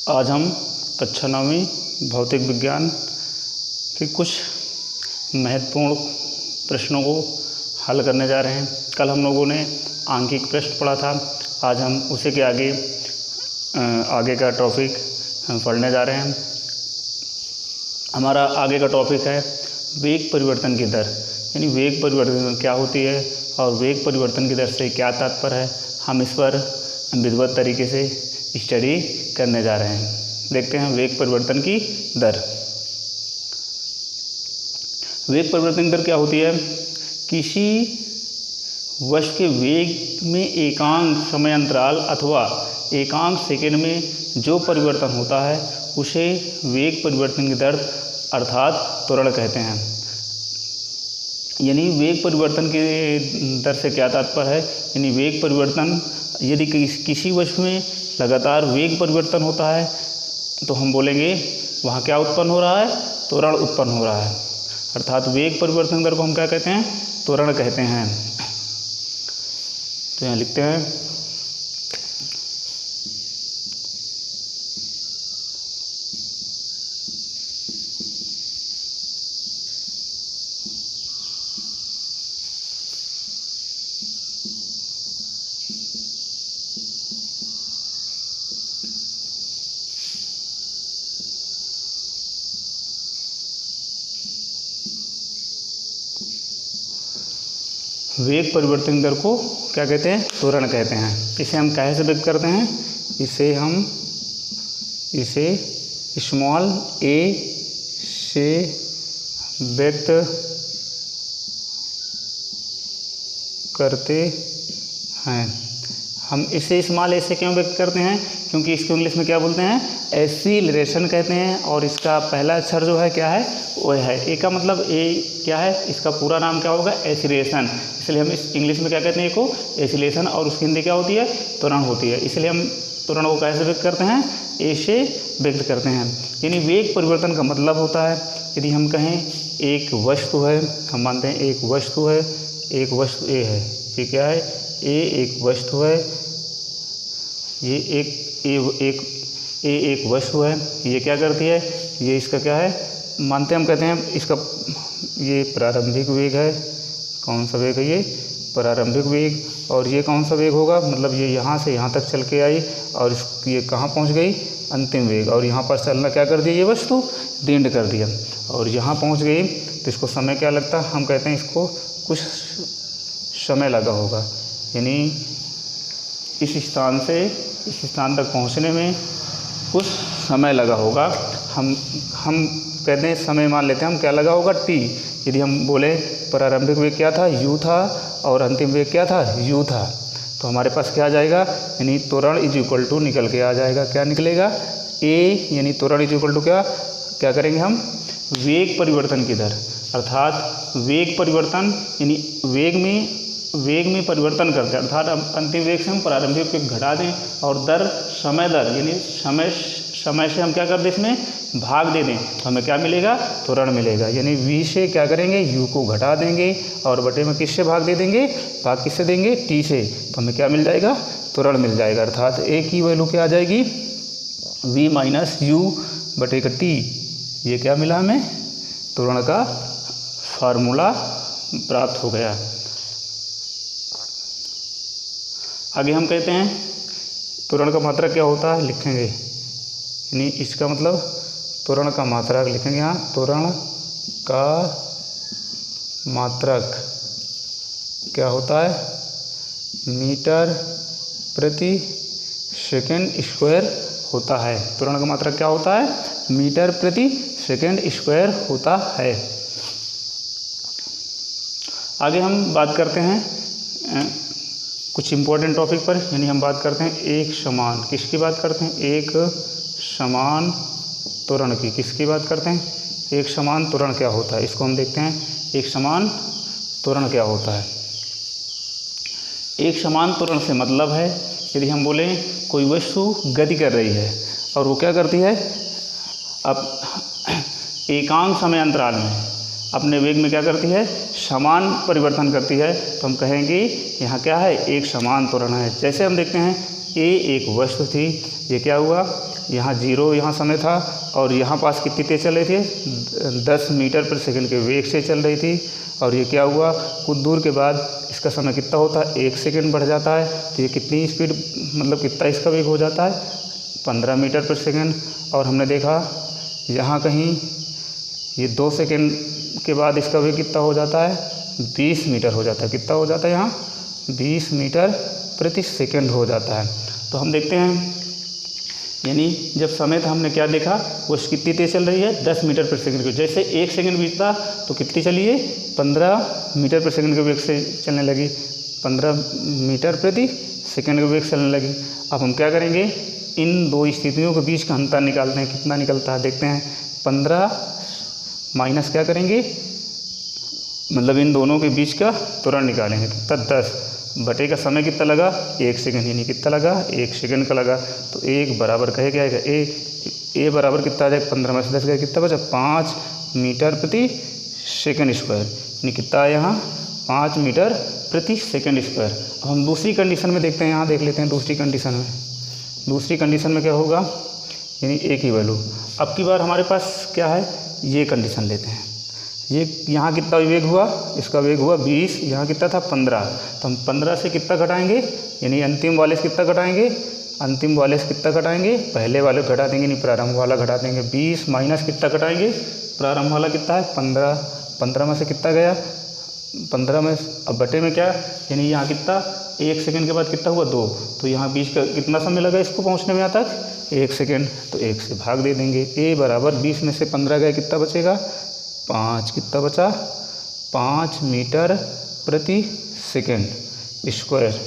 आज हम कक्षा 9वीं भौतिक विज्ञान के कुछ महत्वपूर्ण प्रश्नों को हल करने जा रहे हैं। कल हम लोगों ने आंकिक प्रश्न पढ़ा था। आज हम उसी के आगे का टॉपिक हम पढ़ने जा रहे हैं। हमारा आगे का टॉपिक है वेग परिवर्तन की दर, यानी वेग परिवर्तन क्या होती है और वेग परिवर्तन की दर से क्या तात्पर्य है। हम इस पर विधिवत तरीके से स्टडी करने जा रहे हैं। देखते हैं वेग परिवर्तन की दर। वेग परिवर्तन की दर क्या होती है? किसी वस्तु के वेग में एकांक समय अंतराल अथवा एकांक सेकंड में जो परिवर्तन होता है उसे वेग परिवर्तन की दर अर्थात त्वरण कहते हैं। यानी वेग परिवर्तन की दर से क्या तात्पर्य है? यानी वेग परिवर्तन, यदि किसी वस्तु में लगातार वेग परिवर्तन होता है तो हम बोलेंगे वहाँ क्या उत्पन्न हो रहा है? त्वरण उत्पन्न हो रहा है। अर्थात वेग परिवर्तन दर को हम क्या कहते हैं? त्वरण कहते हैं। तो यहाँ लिखते हैं वेग परिवर्तन दर को क्या कहते हैं? त्वरण कहते हैं। इसे हम कैसे व्यक्त करते हैं? इसे स्मॉल a से व्यक्त करते हैं। हम इसे स्मॉल a से क्यों व्यक्त करते हैं? क्योंकि इसको इंग्लिश में क्या बोलते हैं? एक्सीलरेशन कहते हैं। और इसका पहला अक्षर जो है क्या है? वो है ए का मतलब ए क्या है? इसका पूरा नाम क्या होगा? एक्सीलरेशन। इसलिए हम इस इंग्लिश में क्या कहते हैं? को एक्सीलरेशन, और उसकी हिंदी क्या होती है? त्वरण होती है। इसलिए हम त्वरण को कैसे व्यक्त करते हैं? ए से व्यक्त करते हैं। यानी वेग परिवर्तन का मतलब होता है, यदि हम कहें एक वस्तु है, हम मानते हैं एक वस्तु है, एक वस्तु ए है, ये क्या है? ए एक वस्तु है, ये एक वस्तु है। ये क्या करती है? ये इसका क्या है? मानते हम कहते हैं इसका ये प्रारंभिक वेग है। कौन सा वेग है? ये प्रारंभिक वेग। और ये कौन सा वेग होगा? मतलब ये यहाँ से यहाँ तक चल के आई और ये कहाँ पहुँच गई? अंतिम वेग। और यहाँ पर चलना क्या कर दिया? ये वस्तु दीर्घ कर दिया और यहाँ पहुँच गई। तो इसको समय क्या लगता है? हम कहते हैं इसको कुछ समय लगा होगा। यानी इस स्थान से इस स्थान तक पहुँचने में कुछ समय लगा होगा। हम कहते हैं समय मान लेते हैं हम, क्या लगा होगा? टी। यदि हम बोले प्रारंभिक वेग क्या था? यू था, और अंतिम वेग क्या था? यू था। तो हमारे पास क्या आ जाएगा? यानी त्वरण इज इक्वल टू निकल के आ जाएगा। क्या निकलेगा? ए, यानी त्वरण इज इक्वल टू क्या करेंगे हम? वेग परिवर्तन की दर। अर्थात वेग परिवर्तन यानी वेग में परिवर्तन करते हैं। अर्थात अंतिम वेग से हम प्रारंभिक वेग घटा दें और दर समय दर यानी समय से हम क्या कर दें? इसमें भाग दे दें तो हमें क्या मिलेगा? त्वरण मिलेगा। यानी v से क्या करेंगे? u को घटा देंगे और बटे में किससे भाग दे देंगे? भाग किससे देंगे? t से। तो हमें क्या मिल जाएगा? त्वरण मिल जाएगा। अर्थात a की वैल्यू क्या आ जाएगी? v माइनस यू बटे का t। ये क्या मिला हमें? त्वरण का फार्मूला प्राप्त हो गया। आगे हम कहते हैं त्वरण का मात्रक क्या होता है? लिखेंगे, यानी इसका मतलब त्वरण का मात्रक लिखेंगे। यहाँ त्वरण का मात्रक क्या होता है? मीटर प्रति सेकंड स्क्वायर होता है। त्वरण का मात्रक क्या होता है? मीटर प्रति सेकंड स्क्वायर होता है। आगे हम बात करते हैं कुछ इम्पोर्टेंट टॉपिक पर, यानी हम बात करते हैं एक समान। किसकी बात करते हैं? एक समान त्वरण की। किसकी बात करते हैं? एक समान त्वरण क्या होता है? इसको हम देखते हैं। एक समान त्वरण क्या होता है? एक समान त्वरण से मतलब है, यदि हम बोलें कोई वस्तु गति कर रही है और वो क्या करती है? अब एकांक समय अंतराल में अपने वेग में क्या करती है? समान परिवर्तन करती है। तो हम कहेंगे यहाँ क्या है? एक समान त्वरण है। जैसे हम देखते हैं ए एक वस्तु थी, ये क्या हुआ? यहाँ 0 यहाँ समय था और यहाँ पास कितनी तेज़ चल रही थी, 10 मीटर प्रति सेकंड के वेग से चल रही थी। और ये क्या हुआ, कुछ दूर के बाद इसका समय कितना होता है, 1 सेकंड बढ़ जाता है। तो ये कितनी स्पीड, मतलब कितना इसका वेग हो जाता है, 15 मीटर प्रति सेकंड। और हमने देखा यहाँ कहीं ये 2 सेकंड के बाद इसका वेग कितना हो जाता है, 20 मीटर हो जाता है। कितना हो जाता है यहाँ, 20 मीटर प्रति सेकंड हो जाता है। तो हम देखते हैं, यानी जब समय था हमने क्या देखा, वो कितनी तेज़ चल रही है, 10 मीटर प्रति सेकंड की। जैसे 1 सेकंड बीतता तो कितनी चली है, 15 मीटर प्रति सेकंड के वेग से चलने लगी, 15 मीटर प्रति सेकंड के वेग से चलने लगी। अब हम क्या करेंगे, इन दो स्थितियों के बीच का अंतर निकालते हैं, कितना निकलता है देखते हैं। 15 माइनस क्या करेंगे, मतलब इन दोनों के बीच का त्वरण निकालेंगे, कितना 10 बटे का समय कितना लगा, 1 सेकंड, यानी कितना लगा, 1 सेकंड का लगा। तो 1 बराबर कहे क्या आएगा, ए बराबर कितना आ जाएगा, 15 में से 10 गया, कितना बचा, 5 मीटर प्रति सेकंड स्क्वायर, यानी कितना आया यहाँ, 5 मीटर प्रति सेकंड स्क्वायर। अब हम दूसरी कंडीशन में देखते हैं, यहाँ देख लेते हैं दूसरी कंडीशन में। दूसरी कंडीशन में क्या होगा, यानी ए की वैल्यू। अब की बार हमारे पास क्या है, ये कंडीशन लेते हैं। ये यहाँ कितना वेग हुआ, इसका वेग हुआ 20, यहाँ कितना था 15। तो हम 15 से कितना घटाएंगे, यानी अंतिम वाले से कितना घटाएंगे, अंतिम वाले से कितना घटाएंगे, पहले वाले को घटा देंगे, नहीं प्रारंभ वाला घटा देंगे। 20 माइनस कितना घटाएंगे, प्रारंभ वाला कितना है 15, 15 में से कितना गया, 15 में, अब बटे में क्या, यानी यहाँ कितना, 1 सेकंड के बाद कितना हुआ 2, तो यहाँ बीच का कितना समय लगा इसको पहुँचने में यहाँ तक, 1 सेकंड। तो 1 से भाग दे देंगे। ए बराबर 20 में से 15 गए, कितना बचेगा, 5, कितना बचा, 5 मीटर प्रति सेकंड स्क्वायर।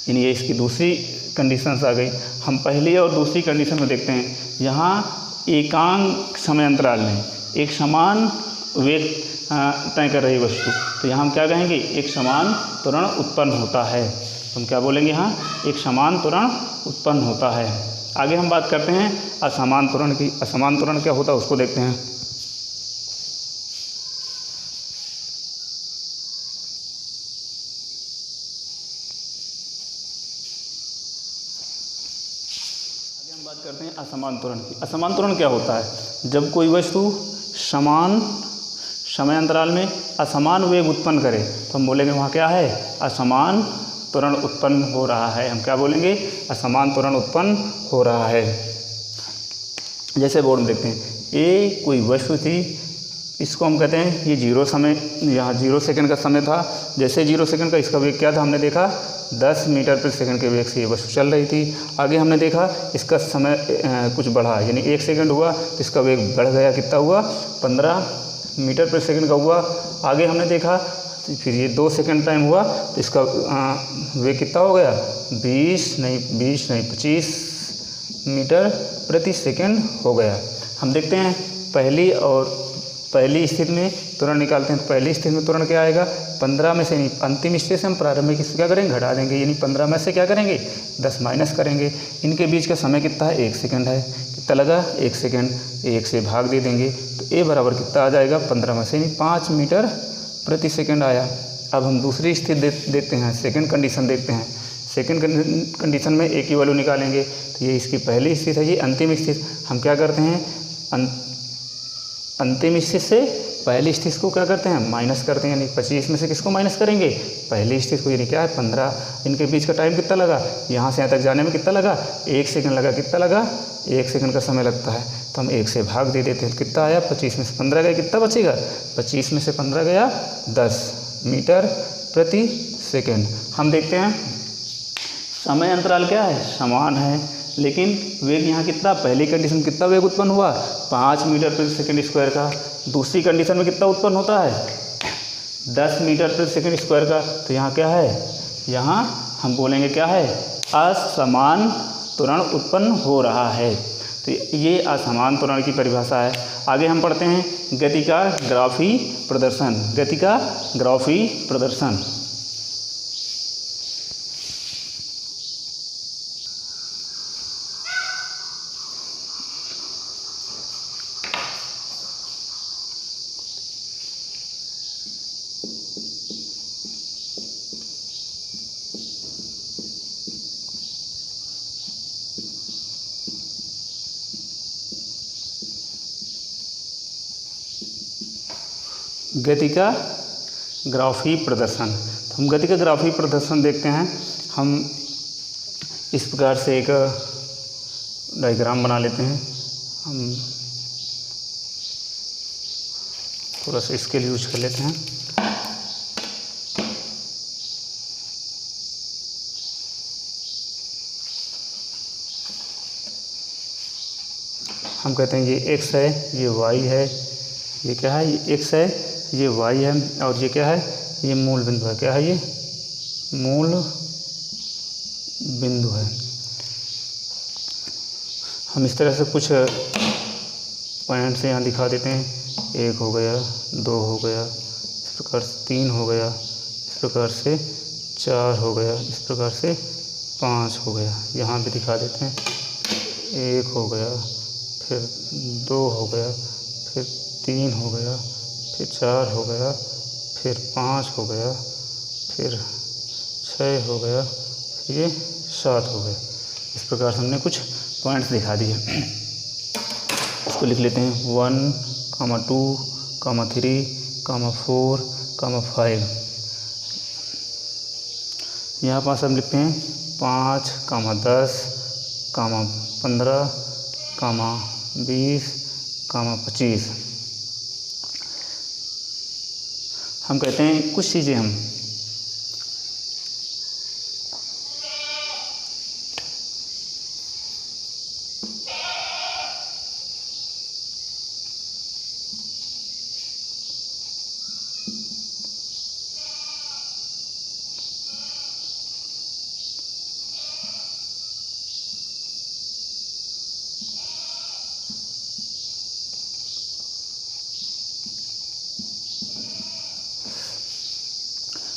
यानी ये इसकी दूसरी कंडीशन आ गई। हम पहली और दूसरी कंडीशन में देखते हैं, यहाँ एकांक समय अंतराल में एक समान वेग तय कर रही वस्तु, तो यहाँ हम क्या कहेंगे, एक समान त्वरण उत्पन्न होता है। हम क्या बोलेंगे, यहाँ एक समान त्वरण उत्पन्न होता है। आगे हम बात करते हैं असमान त्वरण की। असमान त्वरण क्या होता है उसको देखते हैं। बात करते हैं असमान त्वरण की। असमान त्वरण क्या होता है, जब कोई वस्तु समान समय अंतराल में असमान वेग उत्पन्न करे तो हम बोलेंगे वहाँ क्या है, असमान त्वरण उत्पन्न हो रहा है। हम क्या बोलेंगे, असमान त्वरण उत्पन्न हो रहा है। जैसे बोर्ड में देखते हैं, ये कोई वस्तु थी, इसको हम कहते हैं ये 0 समय, यहाँ 0 सेकंड का समय था। जैसे 0 सेकंड का इसका वेग क्या था, हमने देखा 10 मीटर प्रति सेकंड के वेग से ये वस्तु चल रही थी। आगे हमने देखा इसका समय कुछ बढ़ा, यानी 1 सेकंड हुआ तो इसका वेग बढ़ गया, कितना हुआ, 15 मीटर प्रति सेकंड का हुआ। आगे हमने देखा फिर ये 2 सेकंड टाइम हुआ तो इसका वेग कितना हो गया, 20 नहीं 25 मीटर प्रति सेकंड हो गया। हम देखते हैं पहली स्थिति में त्वरण निकालते हैं। तो पहली स्थिति में त्वरण क्या आएगा, 15 में से नहीं, अंतिम स्थिति से हम प्रारंभिक स्थिति क्या करेंगे, घटा देंगे, यानी 15 में से क्या करेंगे, 10 माइनस करेंगे। इनके बीच का समय कितना है, 1 सेकंड है, कितना लगा, 1 सेकंड, 1 से भाग दे देंगे तो ए बराबर कितना आ जाएगा, 15 में से नहीं 5 मीटर प्रति सेकंड आया। अब हम दूसरी स्थिति देखते हैं, सेकंड कंडीशन देखते हैं। सेकंड कंडीशन में ए की वैल्यू निकालेंगे। तो ये इसकी पहली स्थिति है, ये अंतिम स्थिति। हम क्या करते हैं, अंतिम स्थिति से पहली स्थिति को क्या करते हैं, माइनस करते हैं, यानी 25 में से किसको माइनस करेंगे, पहली स्थिति को, यानी क्या है 15। इनके बीच का टाइम कितना लगा, यहाँ से यहाँ तक जाने में कितना लगा, 1 सेकंड लगा, कितना लगा, 1 सेकंड का समय लगता है। तो हम 1 से भाग दे देते हैं, कितना आया, 25 में से 15 गया, कितना बचेगा, 25 में से 15 गया 10 मीटर प्रति सेकंड। हम देखते हैं समय अंतराल क्या है, समान है, लेकिन वेग यहाँ कितना, पहली कंडीशन में कितना वेग उत्पन्न हुआ, 5 मीटर प्रति सेकंड स्क्वायर का। दूसरी कंडीशन में कितना उत्पन्न होता है, 10 मीटर प्रति सेकंड स्क्वायर का। तो यहाँ क्या है, यहाँ हम बोलेंगे क्या है, असमान त्वरण उत्पन्न हो रहा है। तो ये असमान त्वरण की परिभाषा है। आगे हम पढ़ते हैं गति का ग्राफी प्रदर्शन। गति का ग्राफी प्रदर्शन। गति का ग्राफी प्रदर्शन। तो हम गति का ग्राफी प्रदर्शन देखते हैं। हम इस प्रकार से एक डायग्राम बना लेते हैं। हम थोड़ा सा स्केल यूज कर लेते हैं। हम कहते हैं ये x है, ये y है, ये क्या है, ये x है, ये y है, और ये क्या है, ये मूल बिंदु है। क्या है, ये मूल बिंदु है। हम इस तरह से कुछ पॉइंट्स यहाँ दिखा देते हैं। 1 हो गया, 2 हो गया, इस प्रकार से 3 हो गया, इस प्रकार से 4 हो गया, इस प्रकार से 5 हो गया। यहाँ भी दिखा देते हैं। 1 हो गया, फिर 2 हो गया, फिर 3 हो गया, फिर 4 हो गया, फिर 5 हो गया, फिर 6 हो गया, फिर ये 7 हो गया। इस प्रकार से हमने कुछ पॉइंट्स दिखा दिए। इसको लिख लेते हैं 1, 2, 3, 4, 5। यहाँ पास हम लिखते हैं 5, 10, 15, 20, 25। हम कहते हैं कुछ चीज़ें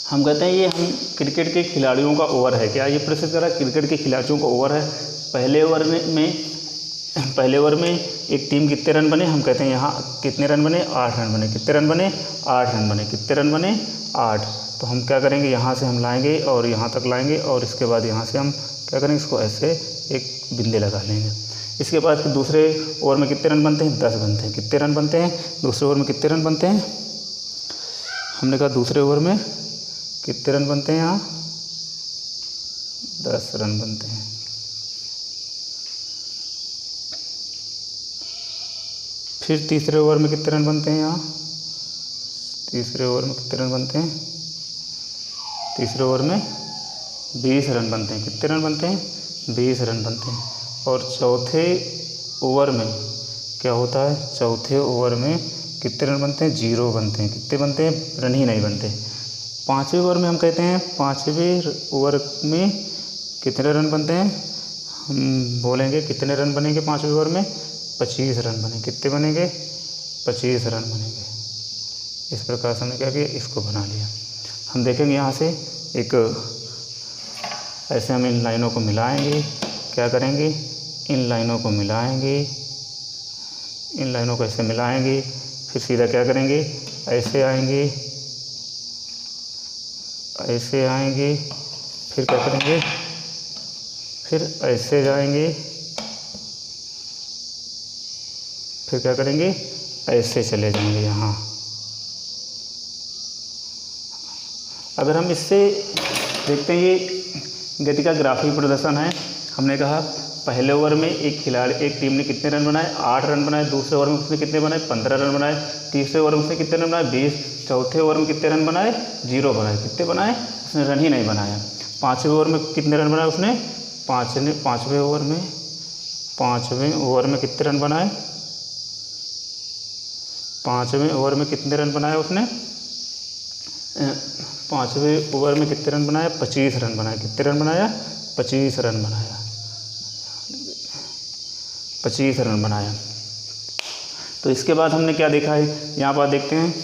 हम कहते हैं ये हम क्रिकेट के खिलाड़ियों का ओवर है। क्या ये प्रस्तुत करा, क्रिकेट के खिलाड़ियों का ओवर है। पहले ओवर में एक टीम कितने रन बने, हम कहते हैं यहाँ कितने रन बने, 8 रन बने। कितने रन बने, 8 रन बने। कितने रन बने, 8। तो हम क्या करेंगे, यहाँ से हम लाएंगे और यहाँ तक लाएंगे, और इसके बाद यहाँ से हम क्या करेंगे, इसको ऐसे एक बिंदे लगा लेंगे। इसके बाद फिर दूसरे ओवर में कितने रन बनते हैं, 10 बनते हैं। कितने रन बनते हैं, दूसरे ओवर में कितने रन बनते हैं, हमने कहा दूसरे ओवर में कितने रन बनते हैं, यहाँ 10 रन बनते हैं। फिर तीसरे ओवर में कितने रन बनते हैं, यहाँ तीसरे ओवर में कितने रन बनते हैं, तीसरे ओवर में 20 रन बनते हैं। कितने रन बनते हैं, 20 रन बनते हैं। और चौथे ओवर में क्या होता है, चौथे ओवर में कितने रन बनते हैं, 0 बनते हैं। कितने बनते हैं, रन ही नहीं बनते। पाँचवें ओवर में हम कहते हैं, पाँचवें ओवर में कितने रन बनते हैं, हम बोलेंगे कितने रन बनेंगे पाँचवें ओवर में, 25 रन बनेंगे। कितने बनेंगे, 25 रन बनेंगे। इस प्रकार से हमने क्या किया, इसको बना लिया। हम देखेंगे यहाँ से एक ऐसे हम इन लाइनों को मिलाएंगे। क्या करेंगे, इन लाइनों को मिलाएंगे, इन लाइनों को ऐसे मिलाएंगे। फिर सीधा क्या करेंगे, ऐसे आएंगे, ऐसे आएंगे, फिर क्या करेंगे, फिर ऐसे जाएंगे, फिर क्या करेंगे, ऐसे चले जाएंगे यहाँ। अगर हम इससे देखते हैं, ये गति का ग्राफिक प्रदर्शन है। हमने कहा पहले ओवर में एक टीम ने कितने रन बनाए, 8 रन बनाए। दूसरे ओवर में उसने कितने बनाए, 15 रन बनाए। तीसरे ओवर में उसने कितने रन बनाए, 20। चौथे ओवर में कितने रन बनाए, 0 बनाए। कितने बनाए, उसने रन ही नहीं बनाया। पाँचवें ओवर में कितने रन बनाए उसने, पाँचवें ओवर में कितने रन बनाए, पाँचवें ओवर में कितने रन बनाए उसने, पाँचवें ओवर में कितने रन बनाया, 25 रन बनाए। कितने रन बनाया, 25 रन बनाया, 25 रन बनाया। तो इसके बाद हमने क्या देखा है, यहाँ पर देखते हैं,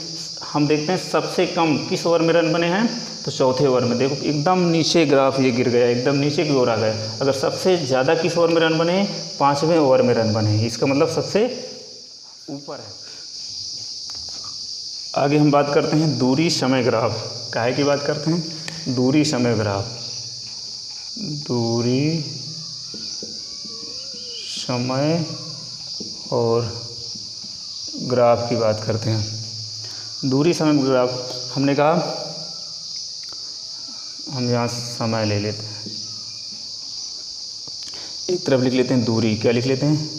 हम देखते हैं सबसे कम किस ओवर में रन बने हैं। तो चौथे ओवर में देखो एकदम नीचे ग्राफ ये गिर गया, एकदम नीचे की ओर आ गया। अगर सबसे ज़्यादा किस ओवर में रन बने हैं, 5वें ओवर में रन बने हैं। इसका मतलब सबसे ऊपर है। आगे हम बात करते हैं दूरी समय ग्राफ। काहे की बात करते हैं, दूरी समय ग्राफ। दूरी समय और ग्राफ की बात करते हैं। दूरी समय ग्राफ हमने कहा, हम यहाँ समय ले लेते हैं, एक तरफ लिख लेते हैं दूरी, क्या लिख लेते हैं,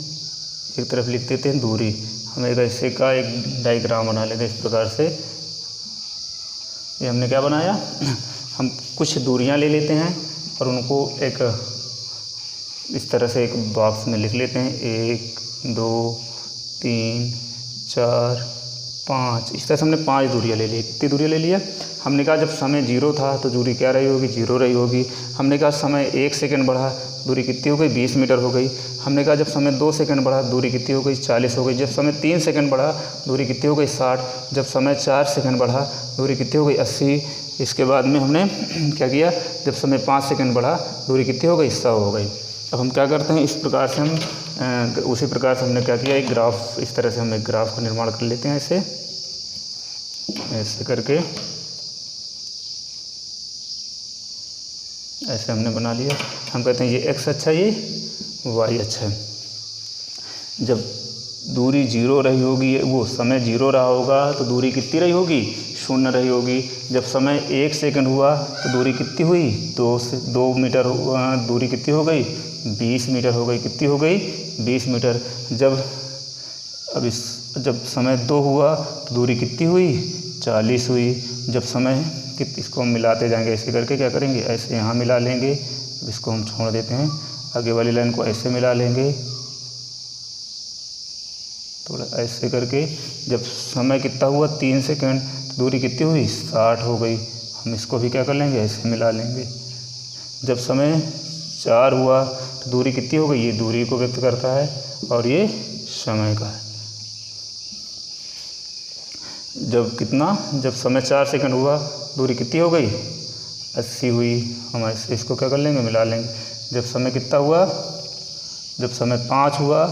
एक तरफ लिख देते हैं दूरी। हम एक ऐसे का एक डायग्राम बना लेते हैं इस प्रकार से। ये हमने क्या बनाया, हम कुछ दूरियां ले लेते हैं और उनको एक इस तरह से एक बॉक्स में लिख लेते हैं, 1 2 3 4 5, इस तरह से हमने 5 दूरियां ले ली। कितनी दूरियां ले लिया, हमने कहा जब समय 0 था तो दूरी क्या रही होगी, 0 रही होगी। हमने कहा समय 1 सेकंड बढ़ा, दूरी कितनी हो गई, 20 मीटर हो गई। हमने कहा जब समय 2 सेकंड बढ़ा, दूरी कितनी हो गई, 40 हो गई। जब समय 3 सेकंड बढ़ा, दूरी कितनी हो गई, 60। जब समय 4 सेकंड बढ़ा, दूरी कितनी हो गई, 80। इसके बाद में हमने क्या किया, जब समय 5 सेकंड बढ़ा, दूरी कितनी हो गई, 100 हो गई। अब हम क्या करते हैं, इस प्रकार से हम उसी प्रकार से हमने क्या किया, एक ग्राफ, इस तरह से हम एक ग्राफ का निर्माण कर लेते हैं। ऐसे करके ऐसे हमने बना लिया। हम कहते हैं ये x अच्छा है, ये y अच्छा है। जब दूरी 0 रही होगी, वो समय 0 रहा होगा तो दूरी कितनी रही होगी, 0 रही होगी। जब समय 1 सेकंड हुआ तो दूरी कितनी हुई, 2 मीटर दूरी कितनी हो गई, 20 मीटर हो गई। कितनी हो गई, 20 मीटर। जब समय 2 हुआ तो दूरी कितनी हुई, 40 हुई। जब समय इसको हम मिलाते जाएंगे, ऐसे करके क्या करेंगे, ऐसे यहाँ मिला लेंगे। अब इसको हम छोड़ देते हैं, आगे वाली लाइन को ऐसे मिला लेंगे, थोड़ा ऐसे करके। जब समय कितना हुआ, 3 सेकंड, तो दूरी कितनी हुई, 60 हो गई। हम इसको भी क्या कर लेंगे, ऐसे मिला लेंगे। जब समय 4 हुआ तो दूरी कितनी हो गई, ये दूरी को व्यक्त करता है और ये समय का है। जब समय 4 सेकंड हुआ, दूरी कितनी हो गई, 80 हुई। हम ऐसे इसको क्या कर लेंगे, मिला लेंगे। जब समय कितना हुआ, जब समय 5 हुआ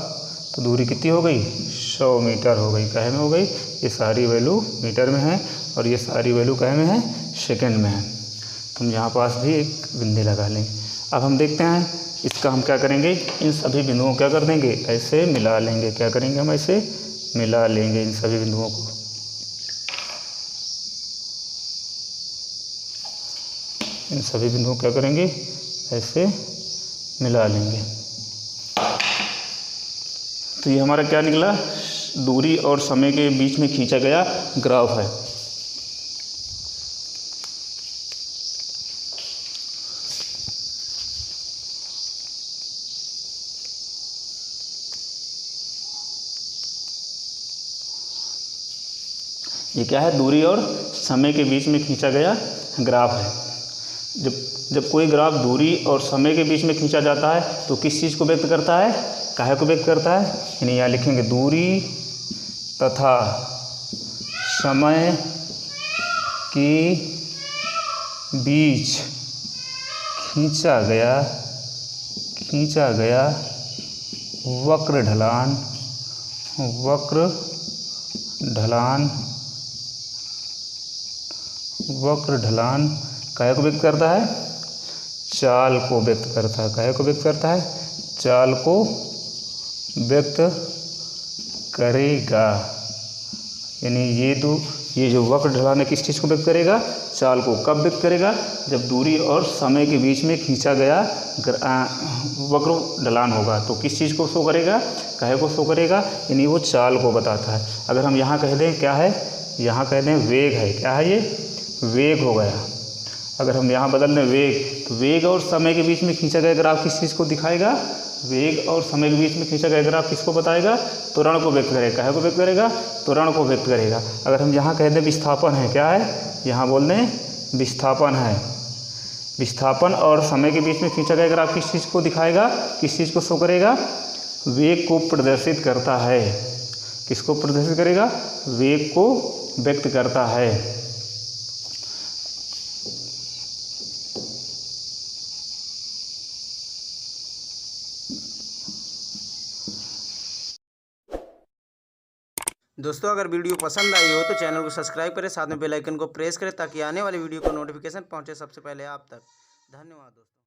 तो दूरी कितनी हो गई, 100 मीटर हो गई। कहे में हो गई, ये सारी वैल्यू मीटर में है और ये सारी वैल्यू कहे में है, सेकंड में है। तो हम यहाँ पास भी एक बिंदु लगा लेंगे। अब हम देखते हैं इसका हम क्या करेंगे, इन सभी बिंदुओं को क्या कर देंगे, ऐसे मिला लेंगे। क्या करेंगे, हम ऐसे मिला लेंगे इन सभी बिंदुओं को। इन सभी बिंदुओं को क्या करेंगे, ऐसे मिला लेंगे। तो ये हमारा क्या निकला, दूरी और समय के बीच में खींचा गया ग्राफ है। ये क्या है, दूरी और समय के बीच में खींचा गया ग्राफ है। जब कोई ग्राफ दूरी और समय के बीच में खींचा जाता है तो किस चीज़ को व्यक्त करता है, काहे को व्यक्त करता है, यानी यहाँ लिखेंगे दूरी तथा समय के बीच खींचा गया वक्र ढलान काहे को व्यक्त करता है, चाल को व्यक्त करता है। काहे को व्यक्त करता है, चाल को व्यक्त करेगा। यानी ये जो वक्र ढलान है किस चीज़ को व्यक्त करेगा, चाल को। कब व्यक्त करेगा, जब दूरी और समय के बीच में खींचा गया वक्र ढलान होगा। तो किस चीज़ को शो करेगा, काहे को शो करेगा, यानी वो चाल को बताता है। अगर हम यहाँ कह दें क्या है, यहाँ कह दें वेग है, क्या है, ये वेग हो गया। अगर हम यहाँ बदल दें वेग, तो वेग और समय के बीच में खींचा गया ग्राफ किस चीज़ को दिखाएगा, वेग और समय के बीच में खींचा गया ग्राफ किसको बताएगा, त्वरण को व्यक्त करेगा। काहे को व्यक्त करेगा, त्वरण को व्यक्त करेगा। अगर हम यहाँ कह दें विस्थापन है, क्या है, यहाँ बोल दें विस्थापन है। विस्थापन और समय के बीच में खींचा गया ग्राफ किस चीज़ को दिखाएगा, किस चीज़ को शो करेगा, वेग को प्रदर्शित करता है। किसको प्रदर्शित करेगा, वेग को व्यक्त करता है। दोस्तों अगर वीडियो पसंद आई हो तो चैनल को सब्सक्राइब करें, साथ में बेल आइकन को प्रेस करें ताकि आने वाली वीडियो का नोटिफिकेशन पहुंचे सबसे पहले आप तक। धन्यवाद दोस्तों।